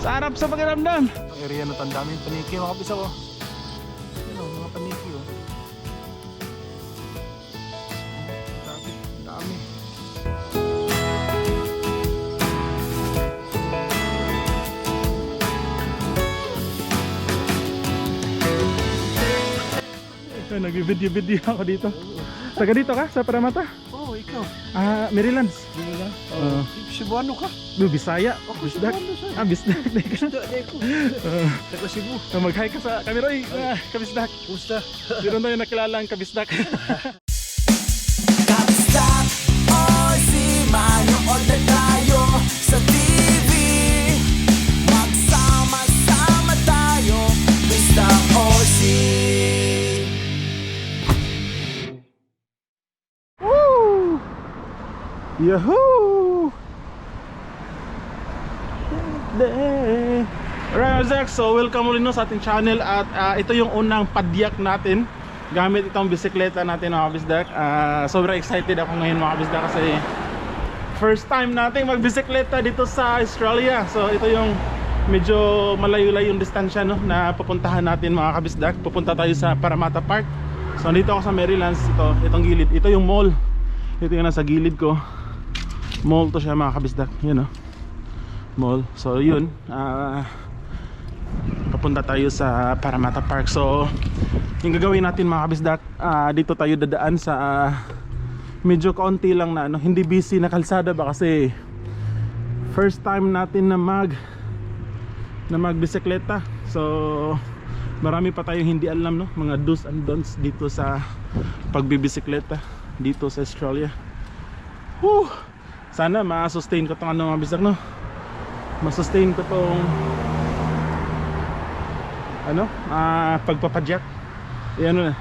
Sarap sa pakiramdam. Ang area na tanda daming paniki mga kabisa ko. Yan o, mga paniki o. Grabe, dami. Nag-video ako dito. Taga dito ka sa Paramata? Oh, ikaw. Ah, Marylands. Hindi nga. Oo. Cebuano ka? Bisaya. Ako Bisdak. Cebuano siya. Ah, Bisdak. Hindi ko. Taga Cebu. Mag-hi ka sa kami, Roy. Kabisdak. Kumusta? Meron tayo nakilala ang Kabisdak. Kabisdak o si manood na tayo sa TV. Magsama-sama tayo, Kabisdak o si. Woo! Yahoo! Alright, Zach, so welcome ulit no sa ating channel at ito yung unang padyak natin gamit itong bisikleta natin mga kabisdak. Sobrang excited ako ngayon mga kabisdak kasi first time natin magbisikleta dito sa Australia. So ito yung medyo malayo-layo yung distansya no, na pupuntahan natin mga kabisdak. Pupunta tayo sa Paramata Park. So dito ako sa Marylands, itong gilid. Ito yung mall. Ito yung nasa gilid ko. Mall to siya mga kabisdak. Yun o, mall. So yun, papunta tayo sa Paramata Park. So yung gagawin natin mga kabisdak, dito tayo dadaan sa medyo kaunti lang na hindi busy na kalsada ba kasi first time natin na magbisikleta. So marami pa tayong hindi alam no, mga do's and don'ts dito sa pagbibisikleta dito sa Australia. Whew! Sana ma-sustain ko itong mga bisak no, ma-sustain ko itong pagpapadyak. Na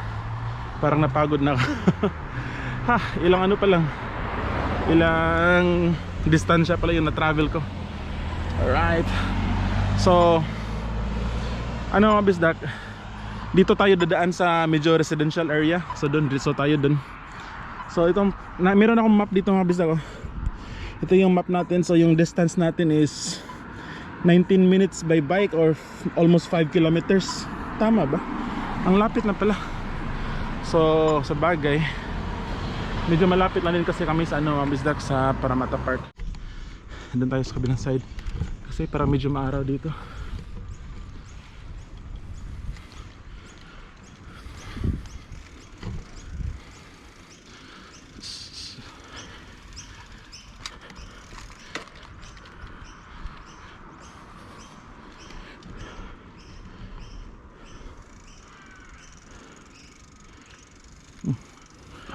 parang napagod na ako. Ha, ilang pa lang, ilang distansya pala yung na-travel ko. Alright, so mga bisdak, dito tayo dadaan sa medyo residential area. So doon, so tayo doon. So itong, meron akong map dito mga bisdak. Ito yung map natin. So yung distance natin is 19 minutes by bike or almost 5 kilometers. Tama ba? Ang lapit na pala. So sa bagay, medyo malapit na din kasi kami sa mga bisdak sa Paramata Park. Doon tayo sa kabilang side kasi parang medyo maaraw dito.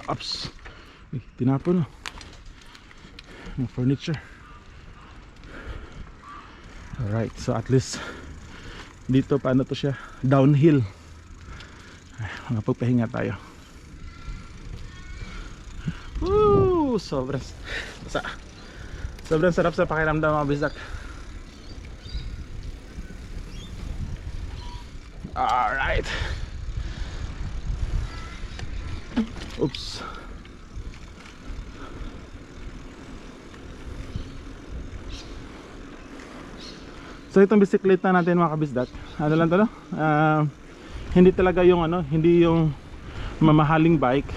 Ups, tinapon ng furniture. Alright, so at least dito paano to siya, downhill. Magpapahinga tayo. Woo! Sobrang sarap sa pakiramdam mga bisdak. Alright. Oops. So itong bisikleta natin mga kabisdak, ano lang to no? Hindi talaga yung hindi yung mamahaling bike.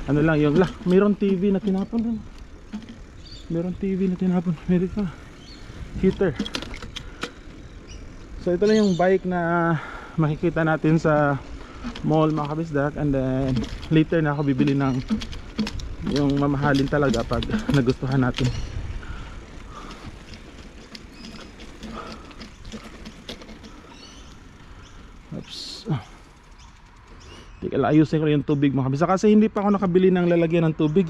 Ano lang yung mayroon TV na tinapon rin. Meron TV na tinapon. Meron pa heater. So ito lang yung bike na makikita natin sa mall mga kabisdak, and then later na ako bibili ng yung mamahalin talaga pag nagustuhan natin. Oops. Teka lang, ayusin ko yung tubig mga kabisdak kasi hindi pa ako nakabili ng lalagyan ng tubig.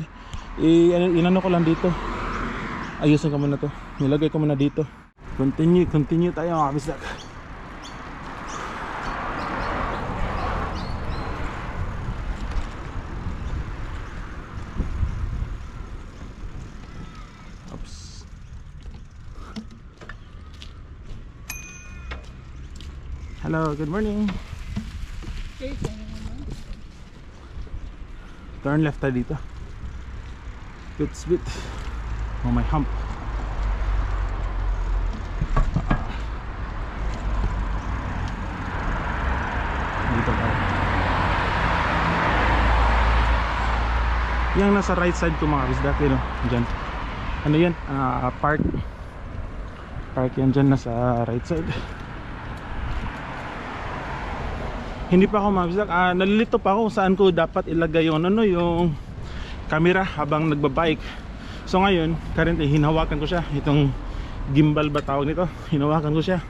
Inano ko lang dito. Ayusin ko muna to. Nilagay ko muna dito. Continue tayo mga kabisdak. Hello, good morning. Turn left tayo dito. Bit on my hump. Yung nasa right side ko mga kabisdak, yun o, dyan. Ano yan? Park yan dyan, nasa right side. Hindi pa ako mga kabisdak, nalilito pa ako kung saan ko dapat ilagay yung ano, yung camera habang nagbabike. So ngayon, currently hinawakan ko siya, itong gimbal ba tawag nito, hinawakan ko siya.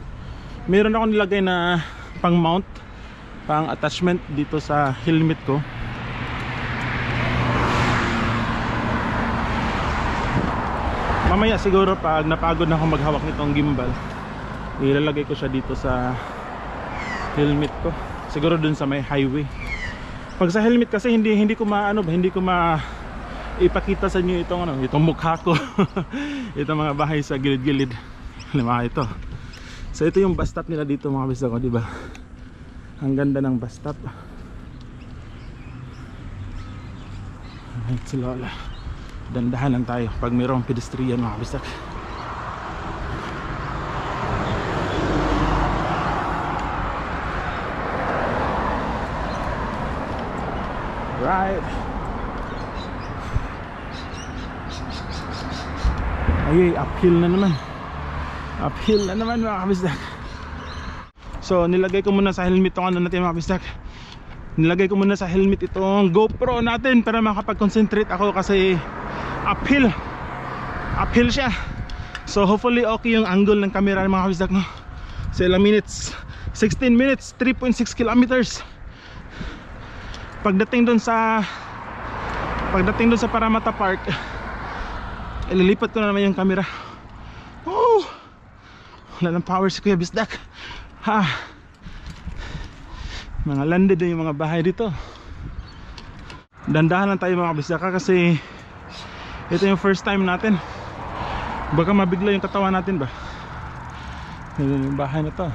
Meron ako nilagay na pang mount, pang attachment dito sa helmet ko. Mamaya siguro pag napagod na ako maghawak nitong gimbal, ilalagay ko siya dito sa helmet ko, siguro dun sa may highway. Pag sa helmet kasi hindi ko ipakita sa inyo itong mukha ko. Itong mga bahay sa gilid-gilid. Lima ito. So ito yung bus stop nila dito mga kabisdak ko, di ba? Ang ganda ng bus stop. Alright, si Lola. Dandahan lang tayo pag mayroong pedestrian mga kabisdak. Right. Ay, uphill na naman. Uphill na naman mga kabisdak. So nilagay ko muna sa helmet itong ano natin mga kabisdak. Nilagay ko muna sa helmet itong GoPro natin para makapag-concentrate ako kasi uphill. Uphill siya. So hopefully okay yung angle ng camera ng mga kabisdak, no? So ilang minutes? 16 minutes, 3.6 kilometers. Pagdating doon sa Paramata Park, ililipat ko na naman yung camera. Oh, wala ng power si Kuya Bisdak. Ha, mga landed na yung mga bahay dito. Dandahan lang tayo mga Bisdak kasi ito yung first time natin. Baka mabigla yung katawan natin ba. Yung bahay na to.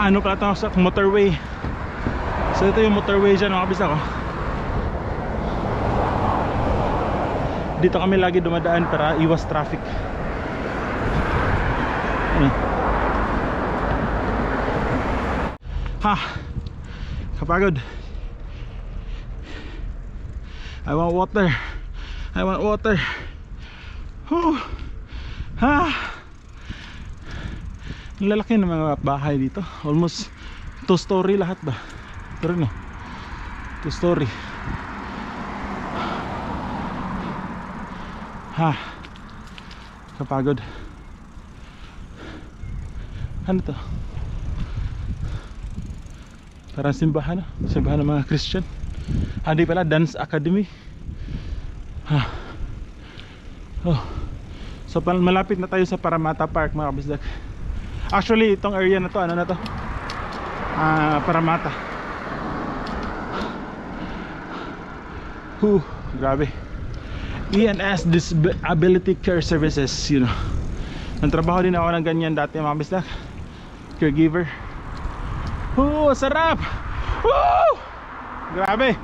Ano pala ito sa motorway. So ito yung motorway dyan mga kabisdak ko. Dito kami lagi dumadaan para iwas traffic. Ha, kapagod. I want water. I want water. Ha, ang lalaki ng mga bahay dito. Almost 2-story lahat ba? Pero no, 2-story. Ha, kapagod. Ano to? Parang simbahan, simbahan ng mga Christian. Hindi pala, dance academy. Ha. Oh. So malapit na tayo sa Paramata Park mga kabisdak. Actually itong area na to, ano na to? Paramata. Grabe. ENS Disability Care Services, you know. Nagtrabaho din ako ng ganyan dati mga kabisdak. Caregiver. Sarap. Grabe.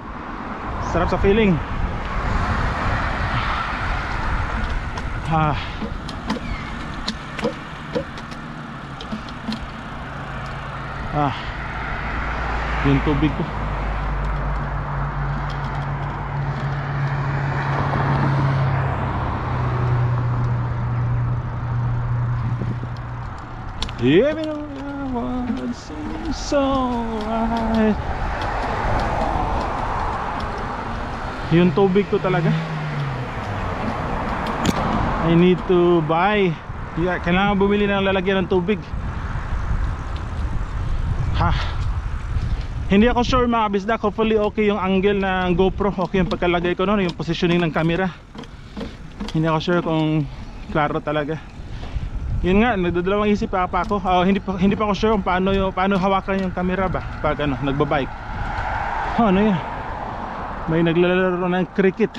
Sarap sa feeling. Yung tubig ko. Even though I want so right. Yung tubig ko talaga. I need to buy. Kailangan bumili ng lalagyan ng tubig. Hindi ako sure mga kabisdak. Hopefully okay yung angle ng GoPro. Okay yung pagkalagay ko noon, yung positioning ng camera. Hindi ako sure kung klaro talaga. Yun nga, nagdadalawang isip pa ako. Hindi pa ako sure kung paano hawakan yung camera ba pag nagbabike. Ano yan? May naglalaro ng cricket.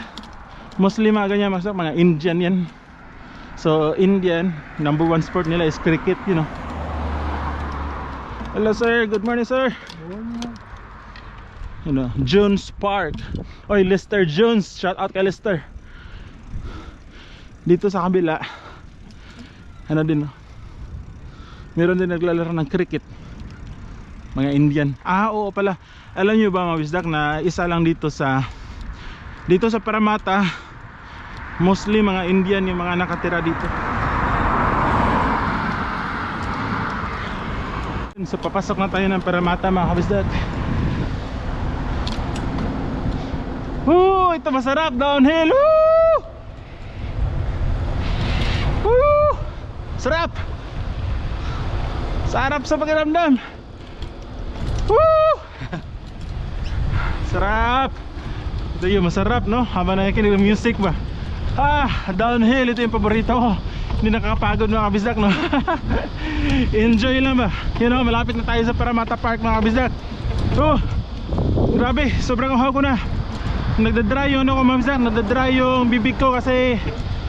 Muslim mga ganyan mga Indian yan. So Indian, number one sport nila is cricket, you know. Hello sir, good morning sir. You know, Jones Park. Oy, Lester Jones, shout out kay Lester. Dito sa kabila, ano din, meron din naglalaro ng cricket, mga Indian. Oo pala, alam nyo ba mga bisdak na isa lang dito sa Paramata, mostly mga Indian yung mga nakatira dito. So papasok na tayo ng Paramata mga kabisdak. Ito masarap, downhill. Sarap. Sarap sa pakiramdam. Sarap. Ito yung masarap, no? Habang nakikinig ng music ba. Downhill, ito yung paborito ko. Hindi nakakapagod mga kabisdak, no? Enjoy lang ba? You know, malapit na tayo sa Paramata Park mga kabisdak. Grabe, sobrang uhaw ko na. Nagdadry yung ano ko mga kabisdak, nagdadry yung bibig ko kasi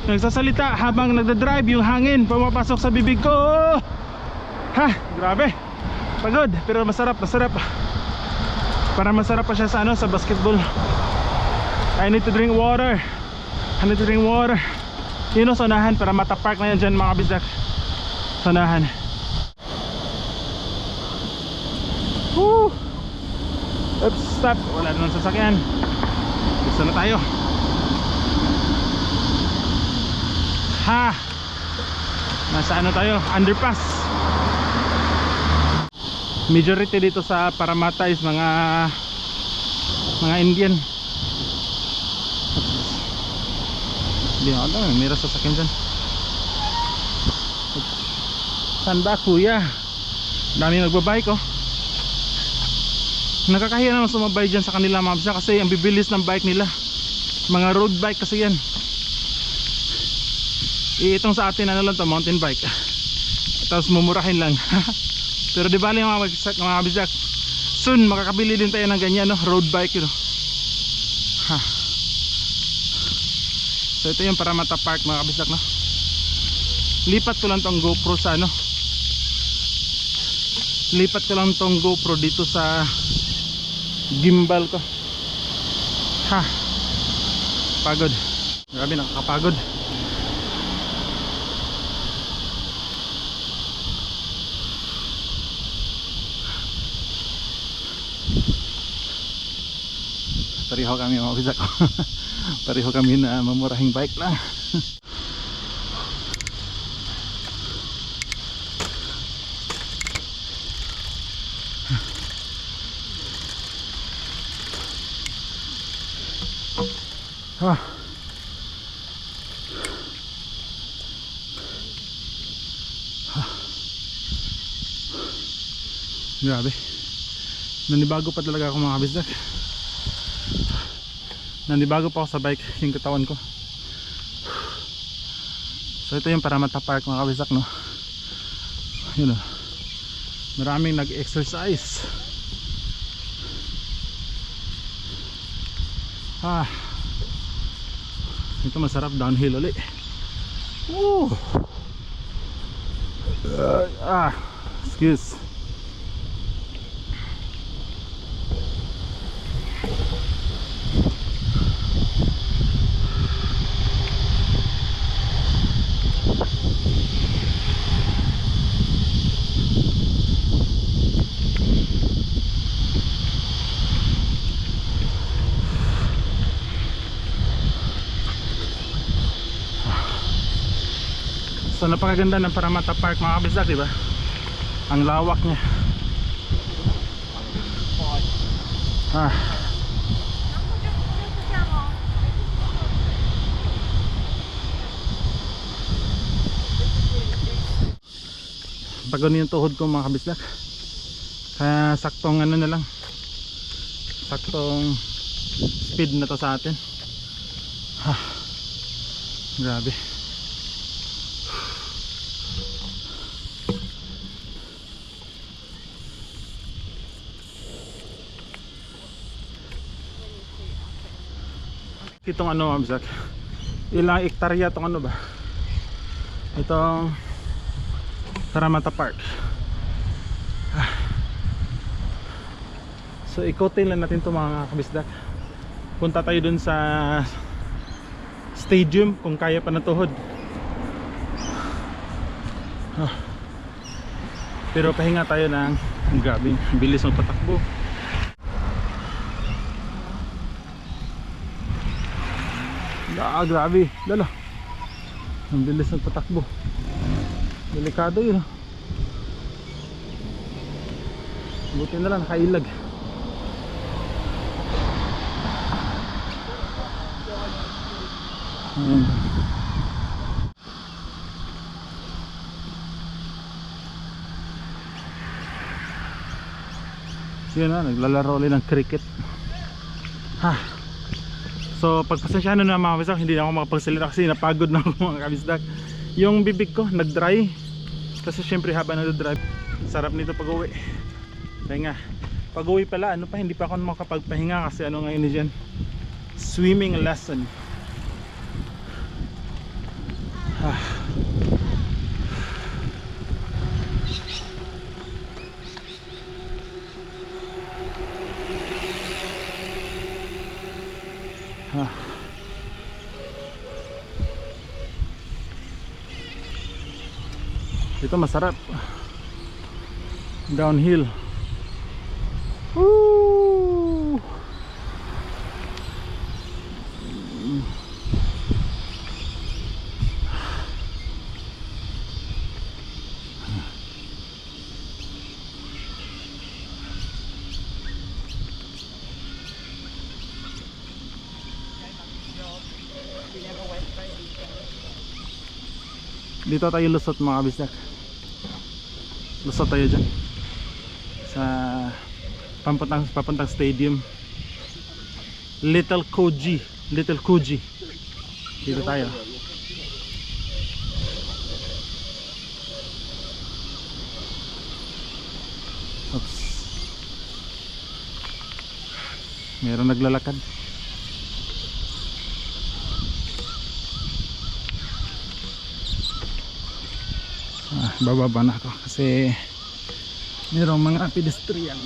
nagsasalita habang nagdadrive, yung hangin pumapasok sa bibig ko. Grabe. Pagod, pero masarap. Para masarap pa siya sa ano, sa basketball. I need to drink water. You know, sonahan, Paramata Park na yan dyan mga kabisdak. Sonahan. Oops, stop. Wala naman sasakyan. Gusto na tayo. Nasa ano tayo? Underpass. Majority dito sa Paramata is mga Indian. Hindi ako alam, may sasakyan dyan. Saan ba kuya? Dami nagbabike oh. Nakakahiya naman sumabay dyan sa kanila mga kabisdak, kasi ang bibilis ng bike nila. Mga road bike kasi yan. Itong sa atin ano lang to, mountain bike. Tapos mumurahin lang. Pero di bali mga kabisdak, soon makakabili din tayo ng ganyan, no? Road bike, you know. So ito yung Paramata Park mga kabisdak, no? Lipat ko lang tong GoPro sa ano, dito sa gimbal ko. Pagod. Grabe, nakakapagod. Pareho kami mga kabisdak. Pareho kami na mamurahing bike lang. Grabe. Nanibago pa talaga ako mga kabisdak. Nanibago pa ako sa bike, yung katawan ko. So ito yung Paramata Park mga kabisdak, no? Yun o. Maraming nag-exercise. Ito masarap, downhill ulit. Excuse. So napakaganda ng Paramata Park mga kabisdak, diba? Ang lawak niya. Pagod yung tuhod ko mga kabisdak. Kaya saktong ano na lang, saktong speed na to sa atin. Grabe. Itong ano mga kabisdak, ilang ektarya itong ano ba, itong Paramata Park. So ikotin lang natin ito mga kabisdak. Punta tayo dun sa stadium kung kaya pa natuhod. Pero pahinga tayo ng grabing bilis magpatakbo. Grabe, lalo. Ang bilis magpatakbo. Delikado yun. Buti na lang nakailag. Yun na, naglalaro ulit ng cricket. So pagpasensyahan na mga kabisdak, hindi na ako makapagsalita kasi napagod na ako mga kabisdak. Yung bibig ko nag-dry kasi syempre habang nag-drive, sarap nito pag-uwi. Kaya nga, pag-uwi pala, ano pa, hindi pa ako makapagpahinga kasi ano ngayon dyan, swimming lesson. Ito masarap, downhill. Woo! Dito tayo lusot mga kabisdak. Lusot tayo dyan sa papuntang stadium. Little Koji. Dito tayo. Oops. Meron naglalakad. Bababa na ako kasi mayroong mga pedestrian.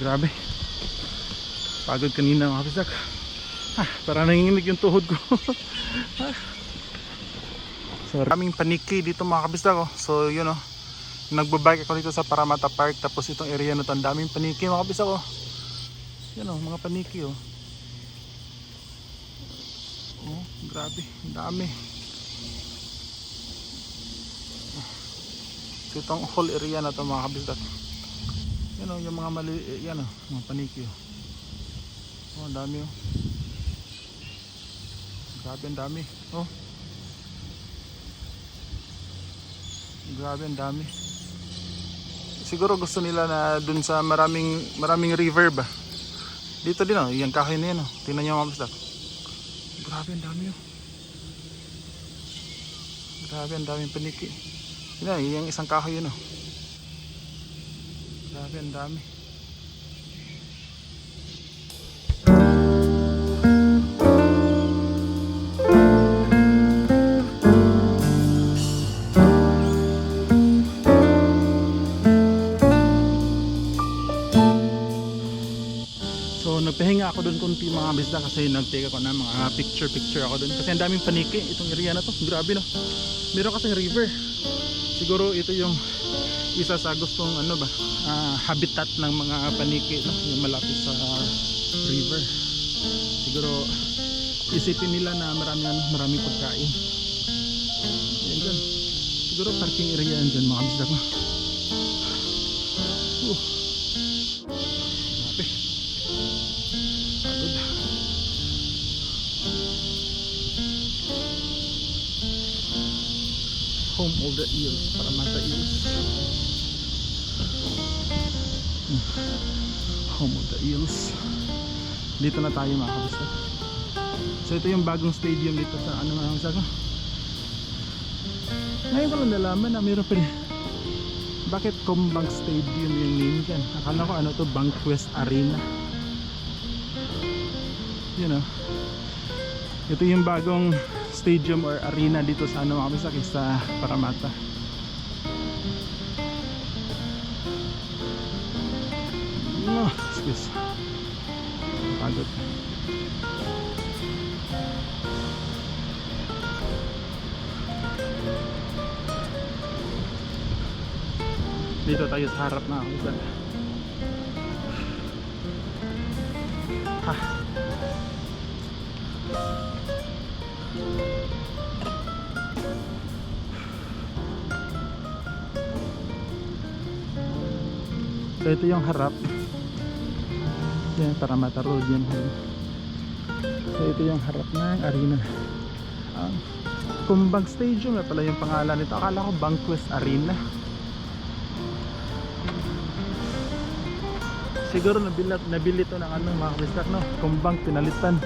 Grabe, pagod kanina mga kabisdak. Parang nanginginig yung tuhod ko. So kaming paniki dito mga kabisdak. So yun o, nagbabike ako dito sa Paramata Park. Tapos itong area na ito, ang daming paniki mga kabisdak ko. Yan o, mga paniki o. Oh, grabe, ang dami. So itong whole area na ito mga kabisdak. Yan o, yung mga mali, yan o, mga paniki o. Oh, ang dami o. Grabe, ang dami. Oh, grabe, ang dami. Siguro gusto nila na dun sa maraming river ba. Dito din yung kahoy na yan o. Tingnan nyo mga kabisdak. Grabe, ang dami o. Grabe, ang daming paniki. Yung isang kahoy yun o. Grabe, ang dami. So nagpahinga ako doon kunti mga bisda kasi nag-take ako ng mga picture ako doon kasi ang daming paniki itong area na to. Grabe no. Meron kasing river. Siguro ito yung isa sa gustong ano ba, habitat ng mga paniki no, yung malapit sa river. Siguro isipin nila na maraming pagkain. Yan dyan. Siguro parking area yan dyan mga bisda ko. Grabe. Pagod. Home of the eels, Paramata Eels. Home of the Eels. Dito na tayo mga kabisdak. So ito yung bagong stadium dito sa ano mga kabisdak ko. Ngayon ko lang nalaman na mayroon pa rin Bakit Kumbang Stadium yung name dyan? Akala ko ano to, Bankwest Arena. You know, ito yung bagong stadium or arena dito sa ano, mga kabisdak, sa Paramata. No, excuse. Pagod. Dito tayo sa harap na kabisdak. Ha. So ito yung harap. Yan, Paramata Road yan. So ito yung harap ng arena. Kumbang Stadium na pala yung pangalan nito. Akala ko Bankwest Arena. Siguro nabili to ng ano, mga kabisdak, no? Kumbang pinalitan.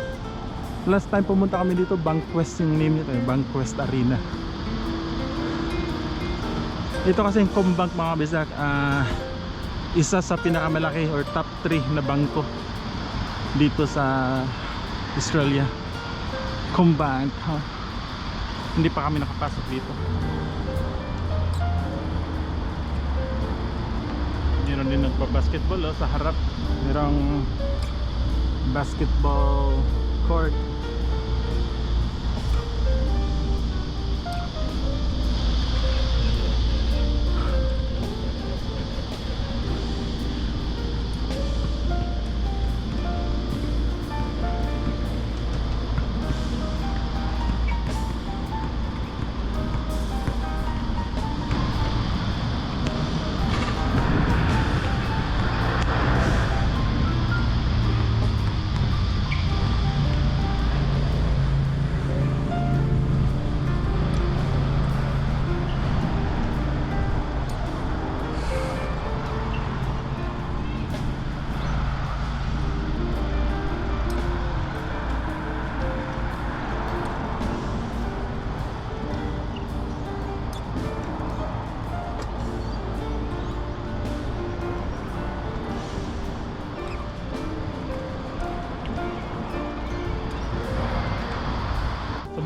Last time pumunta kami dito, Bankwest yung name nito, Bankwest Arena. Ito kasi yung Kumbang, mga kabisdak, isa sa pinakamalaki or top 3 na bangko dito sa Australia. Kumbang, hindi pa kami nakapasok dito. Meron din nagpa-basketball sa harap. Merong basketball court.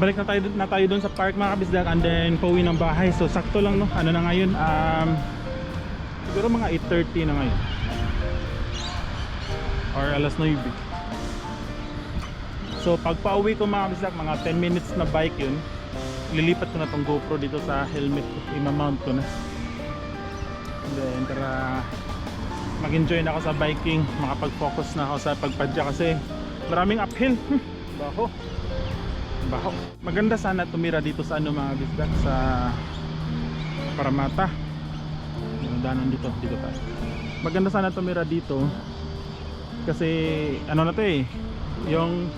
Balik na tayo doon sa park, mga kabisdak, and then pauwi ng bahay. So sakto lang, no? Ano na ngayon? Siguro mga 8:30 na ngayon. Or alas 9. So pag pauwi ko, mga kabisdak, mga 10 minutes na bike yun. Lilipat ko na tong GoPro dito sa helmet ko. I-mount ko na. And then para mag-enjoy na ako sa biking. Makapag-focus na ako sa pagpadya kasi maraming uphill. Baho. Baho. Maganda sana tumira dito sa ano, mga bisdak, sa Paramata. Yung daanan dito tayo. Maganda sana tumira dito kasi ano na to yung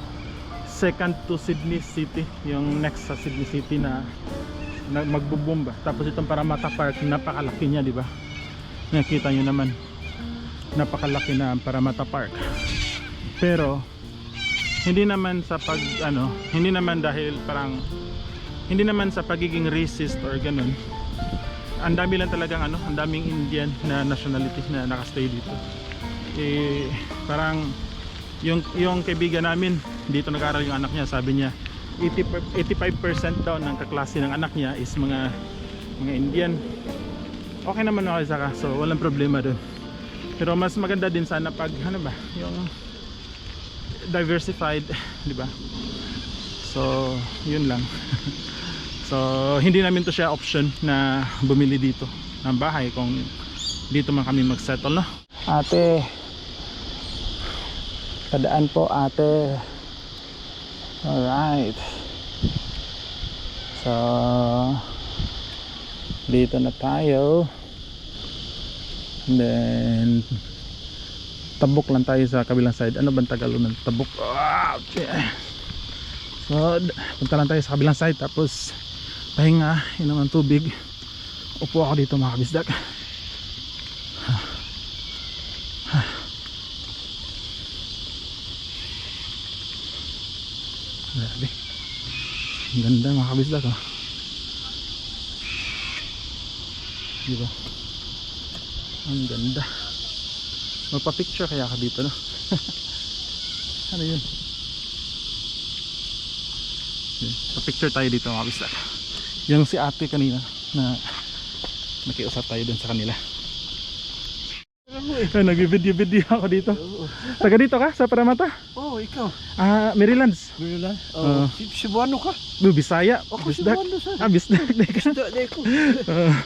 second to Sydney City, yung next sa Sydney City na magbubomba. Tapos itong Paramata Park, napakalaki niya, di ba? Nakita nyo naman, napakalaki na ang Paramata Park. Pero hindi naman sa hindi naman dahil parang hindi naman sa pagiging racist or ganun. Ang dami lang talagang ang daming Indian na nationality na nakastay dito. Parang yung kaibigan namin dito nag-aaral yung anak niya, sabi niya 85% daw ng kaklase ng anak niya is mga Indian. Okay naman ako isa ka, so walang problema doon. Pero mas maganda din sana pag yung diversified, di ba? So yun lang. So hindi namin to siya option na bumili dito ng bahay kung dito man kami magsettle, no? Ate, padaan po, ate. Alright, so dito na tayo. And then tabok lang tayo sa kabilang side. Ano bang Tagalog ng tabok? So punta lang tayo sa kabilang side, tapos pahinga, inom ng tubig. Upo ako dito, mga kabisdak. Grabe, ang ganda, mga kabisdak, diba? Ang ganda. Magpa-picture kaya ka dito, no? Ano yun? Pa-picture tayo dito mga kabisdak. Yung si ate kanina na nakiusap tayo dun sa kanila. Nag-video ako dito. Taga dito ka sa Paramata? Oh, ikaw. Marylands. Maryland? Oo. Cebuano ka? Bisaya. Ako Bisdak. Cebuano sa. Bisdak. Isda ko.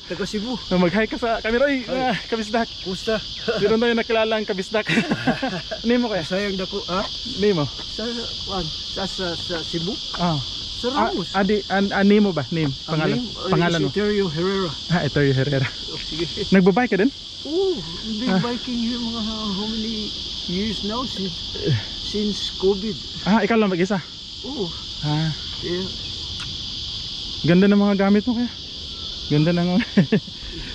Taga Cebu. Mag-hi ka sa camera. Oy, kabisdak. Kusta? Meron tayo nakilala ang kabisdak. Name mo kaya? Sayang dako, ha? Name mo? Sa Cebu? Sa Ramos. Name mo ba? Name? Pangalan? Pangalan mo? Eterio Herrera. Eterio Herrera. Oh, sige. Nagbabay ka din? Oh, been biking here mga how many years now since COVID. Ikaw lang mag-isa? Oh. Yeah. Ganda ng mga gamit mo kaya? Ganda ng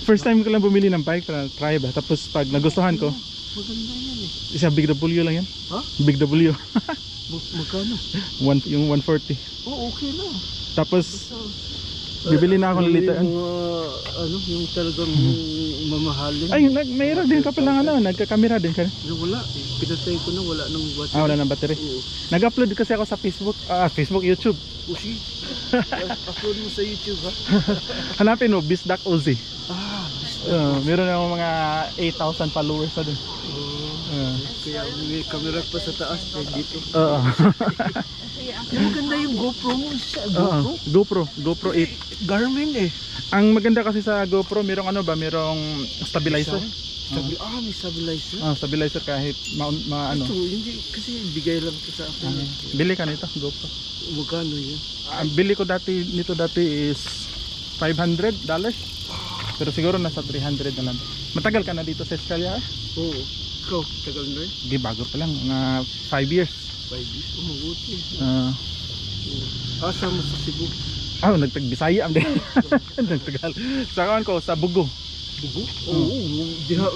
first time ko lang bumili ng bike para try ba. Tapos pag nagustuhan ko, maganda yan eh. Isa Big W lang yan? Ha? Big W. Magkano? Yung 140. Oh, okay lang. Tapos bibili na ako ng litaan. Yung talagang mamahalin. Ay, mayroon din ka palang nagka-camera din ka. Wala, pinatay ko na, wala nang battery. Wala nang battery. Nag-upload kasi ako sa Facebook, YouTube. O sige, upload mo sa YouTube ha. Hanapin mo, Bisdak Uzi. Bisdak. Meron ako mga 8,000 followers na dun. Kaya may camera pa sa taas, dito. Oo. Yung maganda yung GoPro mo sa GoPro 8. Garmin eh. Ang maganda kasi sa GoPro, merong stabilizer. May stabilizer. Stabilizer kahit ano. Ito, hindi, kasi bigay lang ito sa akin. Bili ka nito, GoPro. Magkano yun? Ang bili ko nito dati is $500. Pero siguro nasa 300 na lang. Matagal ka na dito sa Australia? Oo. Ikaw, tagal na rin? Hindi, bago pa lang. Mga 5 years. 5 years? Mabuti. Asa mo sa Cebu? Nagtagbisaya ang din. Nagtagal. Sa kawan ko, sa Bugo. Bugo? Oo. Diha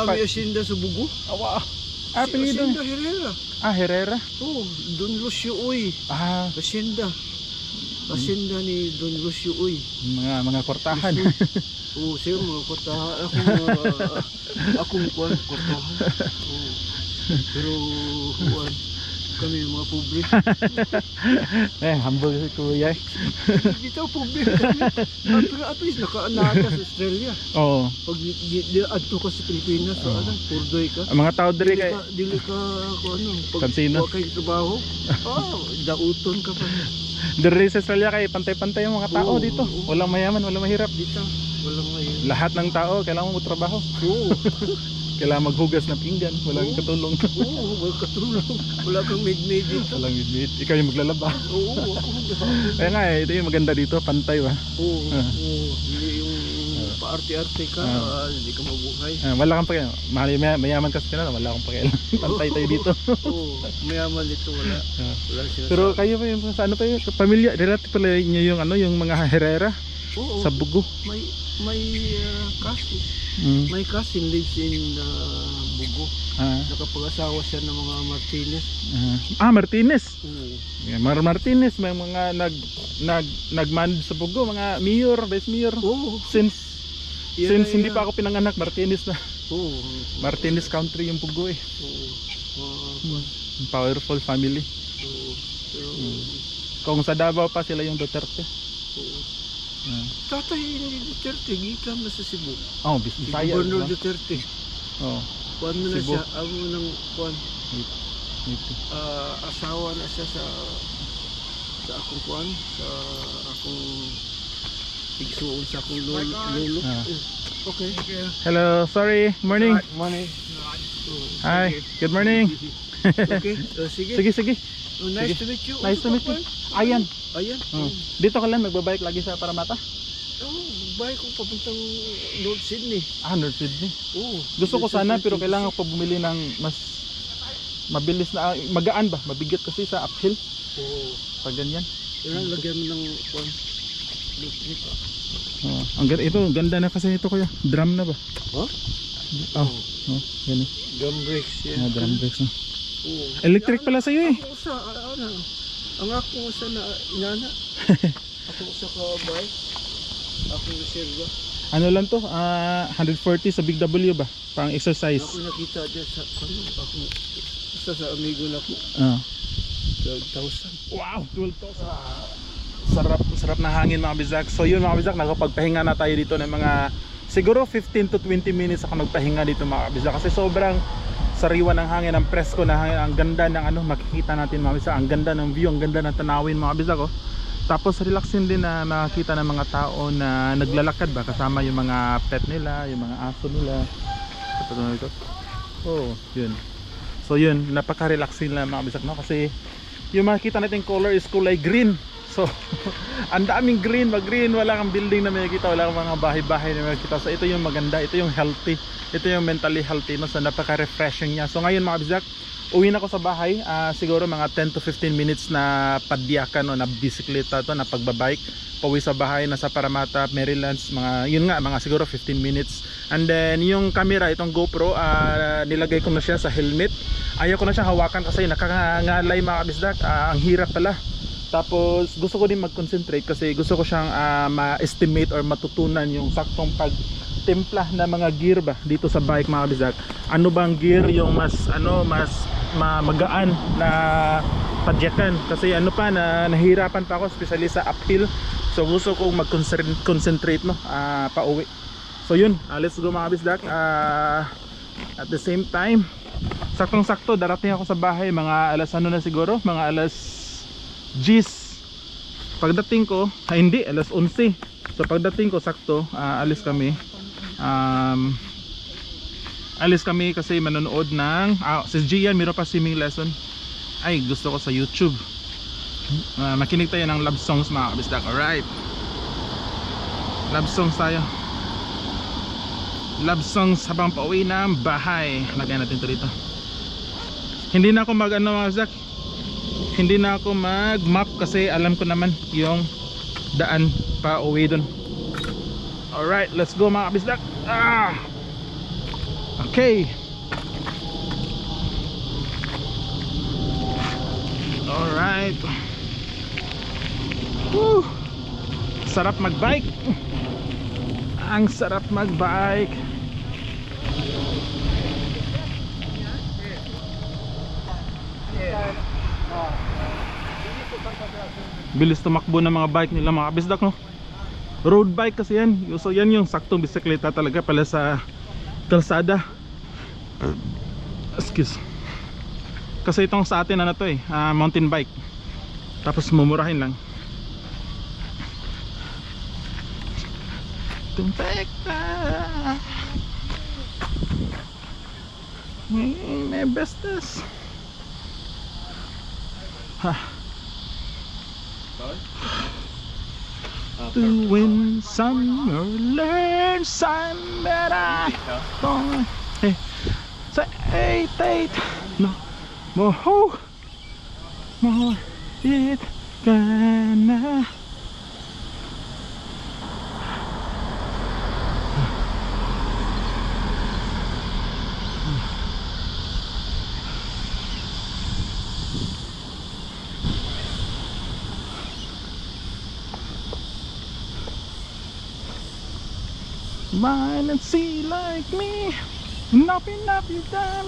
mi asyenda sa Bugo? Awa. Apelido. Asyenda Herrera. Herrera? Oo. Don Lucio Uy. Asyenda. Asyenda ni Don Lucio Uy. Mga kortahan. Oo, siya mga kortahan. Akong kortahan. Oo. Pero kami mga pobre. Humble si Kuya. Dito pobre kami. At least nakaanata sa Australia. Oo. Pag adto ka sa Pilipinas, purdoy ka. Ang mga tao diri kay dili ka pag Kansino? kay trabaho. Dauton ka pa. Diri sa Australia kay pantay-pantay yung mga tao dito. Walang mayaman, walang mahirap dito. Walang mahirap. Lahat ng tao kailangan mo trabaho. Oo. Kailangan maghugas ng pinggan, walang katulong. Oo, walang katulong. Wala kang maid-maid dito. Walang maid-maid. Ikaw yung maglalaba. Oo, ako. Kaya nga ito yung maganda dito, pantay ba? Oo, hindi yung paarte-arte ka, hindi ka mabuhay. Wala kang pakialam. Mayaman kasi ka na, wala akong pakialam. Pantay tayo dito. Oo, mayaman dito, wala. Wala sila. Pero kayo pa yung, sa ano pa yung pamilya, relative pala niyo yung yung mga Herrera? Oo. Sa Bugo. May cousin. My cousin lives in Bugo. Nakapag-asawa siya ng mga Martinez. Martinez. Martinez. May mga nagmanage sa Bugo, mga mayor, vice mayor. Since hindi pa ako pinanganak, Martinez na. Martinez country yung Bugo eh. Powerful family. Kung sa Davao pa sila yung Duterte. Tatay ni Duterte, gikan na sa Cebu. Bisaya. Governor Duterte. Kuan mo na Cebu. siya, amo ng kuan. Asawa na siya sa akong kuan, sa akong igsuon sa akong lolo. Okay. Hello, sorry. Morning. Morning. Hi. Good morning. Okay. Sige. Sige. Nice to meet you. Nice to meet you. Ayan. Dito ka lang nagbabike lagi sa Paramata? Bike ko papuntang North Sydney. North Sydney. Gusto ko North sana Sydney, pero kailangan pa bumili ng mas mabilis na magaan ba? Mabigat kasi sa uphill. Pag ganyan. Lagyan mo ng kuan. Ito, ganda na kasi ito kuya. Drum na ba? Yan. Drum brakes yan. Drum brakes na. Electric pala sa'yo eh. Ang ako sa na inana. Ako sa ka bike. Ako reserva. Ano lang to? 140 sa Big W ba? Pang exercise. Ako nakita dyan sa ako isa sa amigo na ko. 12,000. Wow, 12,000. Sarap na hangin mga bizak. So yun mga bizak, nakapagpahinga na tayo dito ng mga siguro 15 to 20 minutes ako magpahinga dito mga bizak kasi sobrang sariwa ng hangin, ang presko na hangin, ang ganda ng ano makikita natin mga bizak, ang ganda ng view, ang ganda ng tanawin mga bizak oh. Tapos relaxing din na makakita ng mga tao na naglalakad ba kasama yung mga pet nila, yung mga aso nila. Oh, yun. So yun, napaka-relaxing lang mga bizak no kasi yung makikita natin color is kulay green. So ang daming green, wala kang building na makikita, wala kang mga bahay-bahay na makikita. So ito yung maganda, ito yung healthy, ito yung mentally healthy no, so napaka-refreshing niya. So ngayon mga bizak, uwi na ako sa bahay, siguro mga 10 to 15 minutes na padyakan o na bisikleta to, na pagbabike pauwi sa bahay, nasa Parramatta, Maryland, mga siguro 15 minutes. And then yung camera, itong GoPro, nilagay ko na siya sa helmet. Ayaw ko na siya hawakan kasi nakangalay mga kabisdak, ang hirap pala. Tapos gusto ko din mag-concentrate kasi gusto ko siyang ma-estimate or matutunan yung saktong pagtimpla na mga gear ba dito sa bike mga kabisdak. Ano bang gear yung mas magaan na padyakan kasi nahihirapan pa ako especially sa uphill. So gusto kong mag-concentrate no, pauwi. So yun, let's go mga bisdak. At the same time, saktong sakto darating ako sa bahay mga alas na siguro, mga alas 10. Pagdating ko, hindi, alas 11. So pagdating ko sakto, alis kami. Alis kami kasi manonood ng si Gian, meron pa swimming lesson. Ay, gusto ko sa YouTube. Makinig tayo ng love songs mga kabisdak. Alright, love songs tayo. Love songs habang pauwi ng bahay. Lagyan natin ito dito. Hindi na ako mga kabisdak, hindi na ako mag map kasi alam ko naman yung daan pa uwi dun. Alright, let's go mga kabisdak. Okay. Alright. Woo! Sarap magbike. Ang sarap magbike. Bilis tumakbo ng mga bike nila mga kabisdak no. Road bike kasi yan. So yan yung saktong bisikleta talaga pala sa kalsada. Excuse. Kasi itong sa atin to mountain bike. Tapos mumurahin lang. Tumpekta. May bestes. To win some or learn some better. Hey, say eight, no more, it gonna. Mine and see like me, nothing you done.